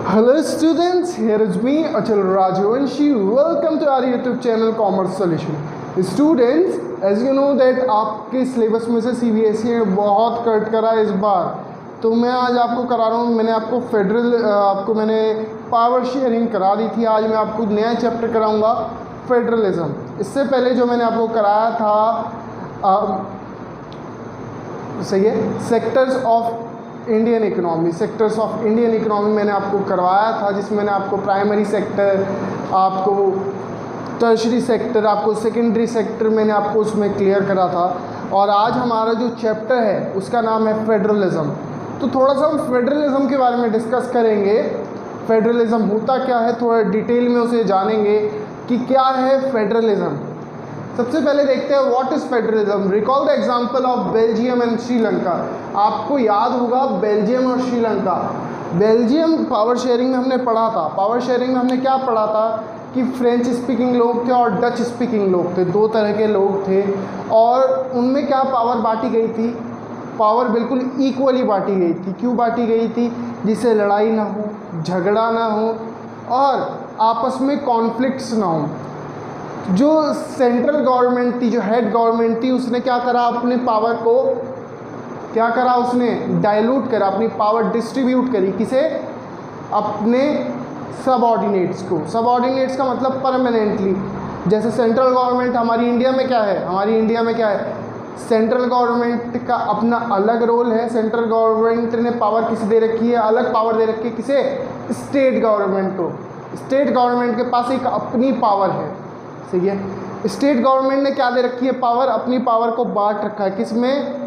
Hello students, here is me Achal Rajvanshi. Welcome to our YouTube channel Commerce Solution. Students, as you know that आपके syllabus में से CBSE ने बहुत cut करा इस बार, तो मैं आज आपको करा रहा हूँ। मैंने आपको मैंने पावर शेयरिंग करा दी थी। आज मैं आपको नया चैप्टर कराऊँगा फेडरलिज्म। इससे पहले जो मैंने आपको कराया था सही है सेक्टर्स ऑफ इंडियन इकोनॉमी मैंने आपको करवाया था, जिसमें मैंने आपको प्राइमरी सेक्टर, आपको टर्शरी सेक्टर, आपको सेकेंडरी सेक्टर मैंने आपको उसमें क्लियर करा था। और आज हमारा जो चैप्टर है उसका नाम है फेडरलिज्म। तो थोड़ा सा हम फेडरलिज्म के बारे में डिस्कस करेंगे। फेडरलिज्म होता क्या है, थोड़ा डिटेल में उसे जानेंगे कि क्या है फेडरलिज्म। सबसे पहले देखते हैं what is federalism. Recall the example of Belgium and Sri Lanka. आपको याद होगा बेल्जियम और श्रीलंका। बेल्जियम पावर शेयरिंग में हमने पढ़ा था। पावर शेयरिंग में हमने क्या पढ़ा था कि फ्रेंच स्पीकिंग लोग थे और डच स्पीकिंग लोग थे, दो तरह के लोग थे। और उनमें क्या पावर बांटी गई थी, पावर बिल्कुल इक्वली बांटी गई थी। क्यों बांटी गई थी? जिससे लड़ाई ना हो, झगड़ा ना हो और आपस में कॉन्फ्लिक्ट्स ना हो। जो सेंट्रल गवर्नमेंट थी, जो हेड गवर्नमेंट थी, उसने क्या करा, अपने पावर को क्या करा, उसने डाइल्यूट करा, अपनी पावर डिस्ट्रीब्यूट करी। किसे? अपने सबऑर्डिनेट्स को। सबऑर्डिनेट्स का मतलब परमानेंटली। जैसे सेंट्रल गवर्नमेंट हमारी इंडिया में क्या है, सेंट्रल गवर्नमेंट का अपना अलग रोल है। सेंट्रल गवर्नमेंट ने पावर किसे दे रखी है, अलग पावर दे रखी है। किसे? स्टेट गवर्नमेंट को। स्टेट गवर्नमेंट के पास एक अपनी पावर है, सही है। स्टेट गवर्नमेंट ने क्या दे रखी है, पावर, अपनी पावर को बांट रखा है। किस में?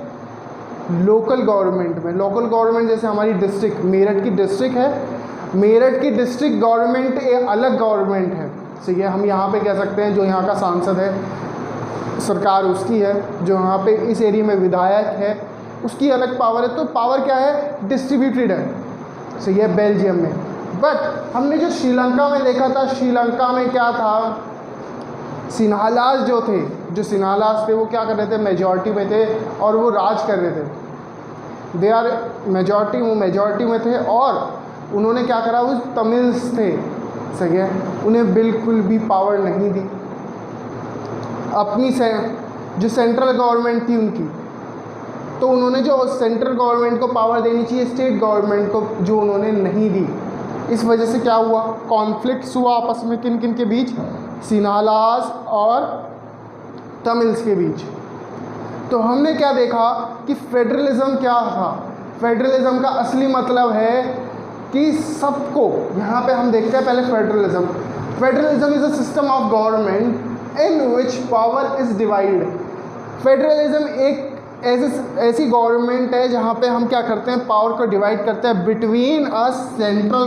लोकल गवर्नमेंट में। लोकल गवर्नमेंट जैसे हमारी डिस्ट्रिक्ट, मेरठ की डिस्ट्रिक्ट है, मेरठ की डिस्ट्रिक्ट गवर्नमेंट एक अलग गवर्नमेंट है, सही है। हम यहाँ पे कह सकते हैं जो यहाँ का सांसद है, सरकार उसकी है। जो यहाँ पे इस एरिया में विधायक है, उसकी अलग पावर है। तो पावर क्या है, डिस्ट्रीब्यूटेड है, सही है, बेल्जियम में। बट हमने जो श्रीलंका में देखा था, श्रीलंका में क्या था, सिन्हालास जो सिन्हालास थे वो क्या कर रहे थे, मेजॉरिटी में थे और वो राज कर रहे थे। दे आर मेजॉरिटी, वो मेजॉरिटी में थे। और उन्होंने क्या करा, वो तमिल्स थे, सही है, उन्हें बिल्कुल भी पावर नहीं दी अपनी जो सेंट्रल गवर्नमेंट थी उनकी। तो उन्होंने जो सेंट्रल गवर्नमेंट को पावर देनी चाहिए, स्टेट गवर्नमेंट को, जो उन्होंने नहीं दी। इस वजह से क्या हुआ, कॉन्फ्लिक्ट्स हुआ आपस में। किन किन के बीच? सिन्हालास और तमिल्स के बीच। तो हमने क्या देखा कि फेडरलिज्म क्या था। फेडरलिज्म का असली मतलब है कि सबको, यहाँ पे हम देखते हैं पहले federalism is a system of government in which power is divided. Federalism एक ऐसी गवर्नमेंट है जहाँ पे हम क्या करते हैं, पावर को डिवाइड करते हैं between a central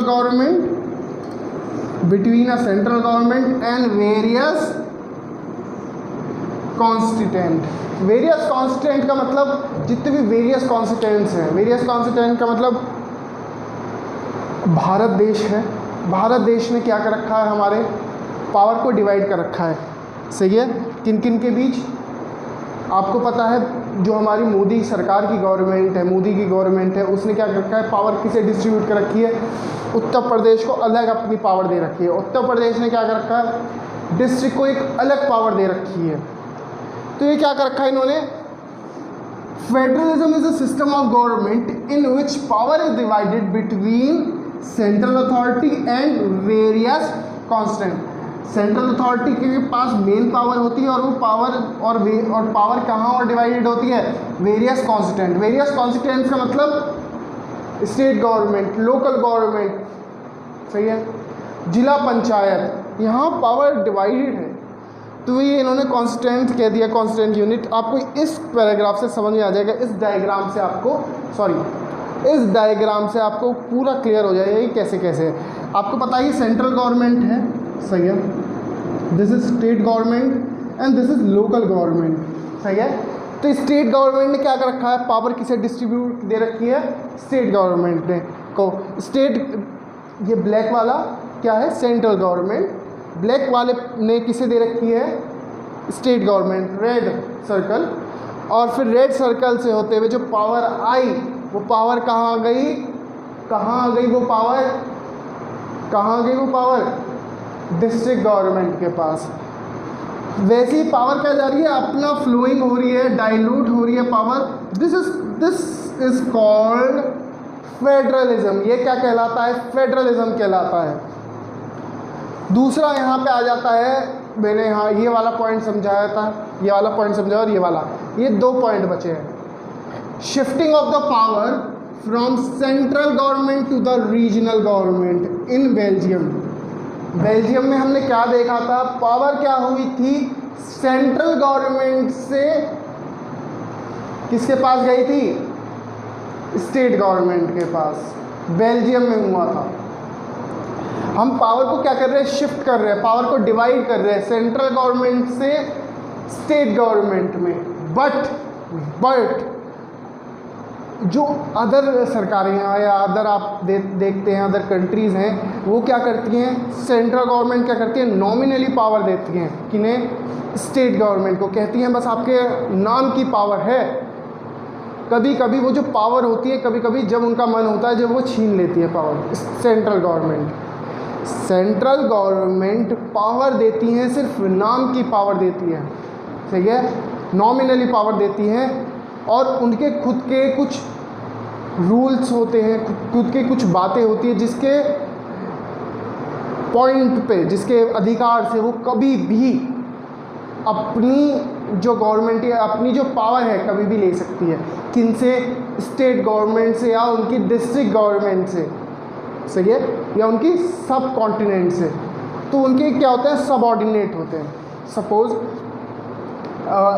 government and various constituent. Various constituent का मतलब जितने भी वेरियस कॉन्स्टिट्यूएंट्स हैं। वेरियस कॉन्स्टिट्यूएंट का मतलब भारत देश है। भारत देश ने क्या कर रखा है, हमारे पावर को डिवाइड कर रखा है, सही है। किन किन के बीच? आपको पता है जो हमारी मोदी सरकार की गवर्नमेंट है, मोदी की गवर्नमेंट है, उसने क्या कर रखा है, पावर किसे डिस्ट्रीब्यूट कर रखी है, उत्तर प्रदेश को अलग अपनी पावर दे रखी है। उत्तर प्रदेश ने क्या कर रखा है, डिस्ट्रिक्ट को एक अलग पावर दे रखी है। तो ये क्या कर रखा है इन्होंने, federalism is a system of government in which power is divided between central authority and various constituent. Central authority के पास मेन पावर होती है और वो पावर पावर कहाँ और डिवाइडेड होती है, वेरियस कॉन्स्टिट्यूएंट। वेरियस कॉन्स्टिट्यूएंट्स का मतलब स्टेट गवर्नमेंट, लोकल गवर्नमेंट, सही है, जिला पंचायत, यहाँ पावर डिवाइडेड है। तो ये इन्होंने कॉन्स्टिट्यूएंट कह दिया, कॉन्स्टिट्यूएंट यूनिट। आपको इस पैराग्राफ से समझ में आ जाएगा, इस डायग्राम से आपको पूरा क्लियर हो जाएगा कि कैसे कैसे है। आपको पता है सेंट्रल गवर्नमेंट है, सही है, this is state government and this is local government, सही है। तो स्टेट गवर्नमेंट ने क्या कर रखा है, पावर किसे डिस्ट्रीब्यूट दे रखी है, स्टेट गवर्नमेंट ने को। स्टेट, ये ब्लैक वाला क्या है, सेंट्रल गवर्नमेंट, ब्लैक वाले ने किसे दे रखी है, स्टेट गवर्नमेंट, रेड सर्कल। और फिर रेड सर्कल से होते हुए जो पावर आई, वो पावर कहाँ आ गई वो पावर कहाँ गई वो पावर? डिस्ट्रिक्ट गवर्नमेंट के पास। वैसी पावर क्या जा रही है? अपना फ्लोइंग हो रही है, डाइल्यूट हो रही है power. This is called federalism. ये क्या कहलाता है? फेडरलिज्म कहलाता है। दूसरा यहाँ पे आ जाता है, मैंने यहाँ ये वाला पॉइंट समझाया था, ये वाला पॉइंट समझाया और ये वाला, ये 2 पॉइंट बचे हैं। Shifting of the power from central government to the regional government in Belgium. Belgium में हमने क्या देखा था? पावर क्या हुई थी? सेंट्रल गवर्नमेंट से किसके पास गई थी? स्टेट गवर्नमेंट के पास। बेल्जियम में हुआ था। हम पावर को क्या कर रहे हैं? शिफ्ट कर रहे हैं, पावर को डिवाइड कर रहे हैं सेंट्रल गवर्नमेंट से स्टेट गवर्नमेंट में। बट जो अदर सरकारें हैं या अदर आप देखते हैं अदर कंट्रीज़ हैं, वो क्या करती हैं? सेंट्रल गवर्नमेंट क्या करती है? नॉमिनली पावर देती हैं किन्हें? स्टेट गवर्नमेंट को। कहती हैं बस आपके नाम की पावर है। कभी कभी वो जो पावर होती है, कभी कभी जब उनका मन होता है, जब वो छीन लेती है power central government. Central government power देती हैं, सिर्फ नाम की पावर देती है, ठीक है, नॉमिनली पावर देती हैं। और उनके खुद के कुछ रूल्स होते हैं, खुद की कुछ बातें होती है, जिसके पॉइंट पे, जिसके अधिकार से वो कभी भी अपनी जो गवर्नमेंट है, अपनी जो पावर है, कभी भी ले सकती है। किन से? स्टेट गवर्नमेंट से या उनकी डिस्ट्रिक्ट गवर्नमेंट से, सही है, या उनकी सब कॉन्टिनेंट से। तो उनके क्या होते हैं? सबऑर्डिनेट होते हैं। सपोज़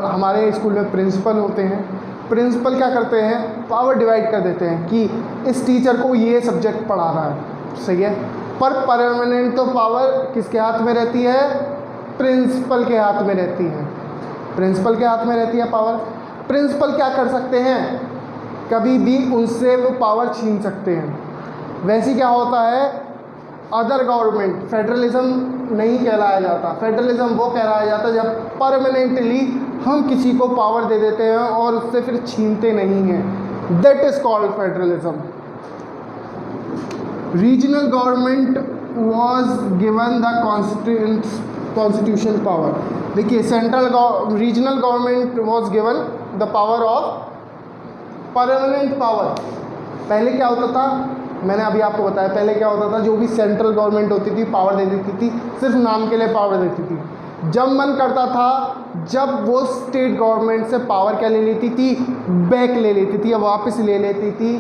हमारे स्कूल में प्रिंसिपल होते हैं। प्रिंसिपल क्या करते हैं? पावर डिवाइड कर देते हैं कि इस टीचर को ये सब्जेक्ट पढ़ाना है, सही है, पर परमानेंट तो पावर किसके हाथ में रहती है? प्रिंसिपल के हाथ में रहती है। प्रिंसिपल के हाथ में रहती है पावर। प्रिंसिपल क्या कर सकते हैं? कभी भी उनसे वो पावर छीन सकते हैं। वैसे क्या होता है? अदर गवर्नमेंट, फेडरलिज्म नहीं कहलाया जाता। फेडरलिज्म वो कहलाया जाता है जब परमानेंटली हम किसी को पावर दे देते हैं और उससे फिर छीनते नहीं हैं। That is called federalism. Regional government was given the constitution power. देखिए, regional government was given the power of permanent power. पहले क्या होता था? मैंने अभी आपको बताया, पहले क्या होता था? जो भी सेंट्रल गवर्नमेंट होती थी पावर दे देती थी, सिर्फ नाम के लिए पावर देती थी। जब मन करता था, जब वो स्टेट गवर्नमेंट से पावर क्या ले लेती थी? बैक ले लेती थी या वापस ले लेती थी।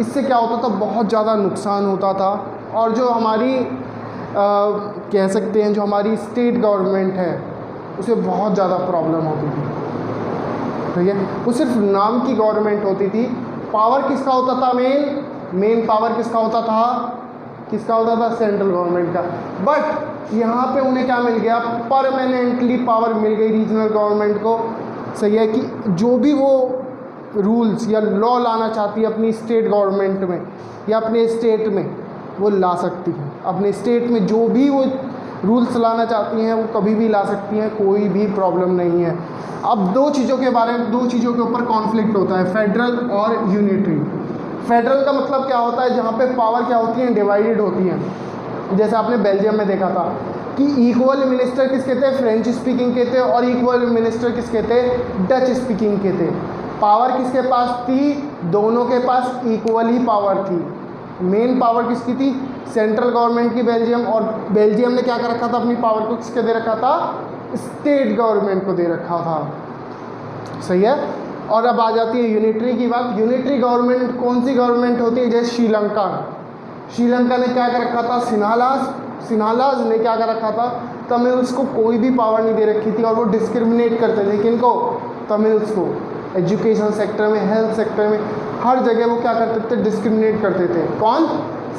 इससे क्या होता था? बहुत ज़्यादा नुकसान होता था। और जो हमारी कह सकते हैं जो हमारी स्टेट गवर्नमेंट है, उसे बहुत ज़्यादा प्रॉब्लम होती थी, ठीक है। वो सिर्फ नाम की गवर्नमेंट होती थी। पावर किसका होता था? मेन पावर किसका होता था? सेंट्रल गवर्नमेंट का। बट यहाँ पे उन्हें क्या मिल गया? परमानेंटली पावर मिल गई रीजनल गवर्नमेंट को, सही है, कि जो भी वो रूल्स या लॉ लाना चाहती है अपनी स्टेट गवर्नमेंट में या अपने स्टेट में, वो ला सकती है। अपने स्टेट में जो भी वो रूल्स लाना चाहती हैं, वो कभी भी ला सकती हैं, कोई भी प्रॉब्लम नहीं है। अब दो चीज़ों के ऊपर कॉन्फ्लिक्ट होता है, फेडरल और यूनिटरी। फेडरल का मतलब क्या होता है? जहाँ पे पावर क्या होती हैं? डिवाइडेड होती हैं। जैसे आपने बेल्जियम में देखा था कि इक्वल मिनिस्टर किसके थे? फ्रेंच स्पीकिंग के थे, और इक्वल मिनिस्टर किसके थे? डच स्पीकिंग के थे। पावर किसके पास थी? दोनों के पास इक्वल ही पावर थी। मेन पावर किसकी थी? सेंट्रल गवर्नमेंट की, बेल्जियम। और बेल्जियम ने क्या कर रखा था? अपनी पावर को किसके दे रखा था? स्टेट गवर्नमेंट को दे रखा था, सही है। और अब आ जाती है यूनिटरी की बात। यूनिटरी गवर्नमेंट कौन सी गवर्नमेंट होती है? जैसे श्रीलंका ने क्या कर रखा था? सिन्हालाज ने क्या कर रखा था? तमिल्स को कोई भी पावर नहीं दे रखी थी, और वो डिस्क्रिमिनेट करते थे। किनको? तमिल्स को। एजुकेशन सेक्टर में, हेल्थ सेक्टर में, हर जगह वो क्या करते थे? डिस्क्रिमिनेट करते थे। कौन?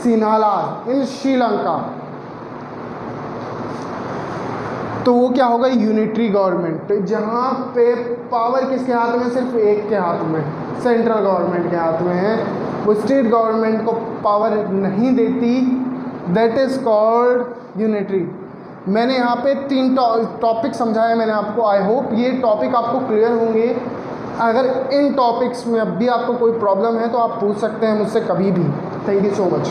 सिन्हालाज इन श्रीलंका। तो वो क्या होगा? यूनिटरी गवर्नमेंट, जहाँ पे पावर किसके हाथ में? सिर्फ एक के हाथ में, सेंट्रल गवर्नमेंट के हाथ में है। वो स्टेट गवर्नमेंट को पावर नहीं देती। That is called unitary. मैंने यहाँ पे 3 टॉपिक समझाए मैंने आपको। आई होप ये टॉपिक आपको क्लियर होंगे। अगर इन टॉपिक्स में अब भी आपको कोई प्रॉब्लम है तो आप पूछ सकते हैं मुझसे कभी भी। Thank you so much.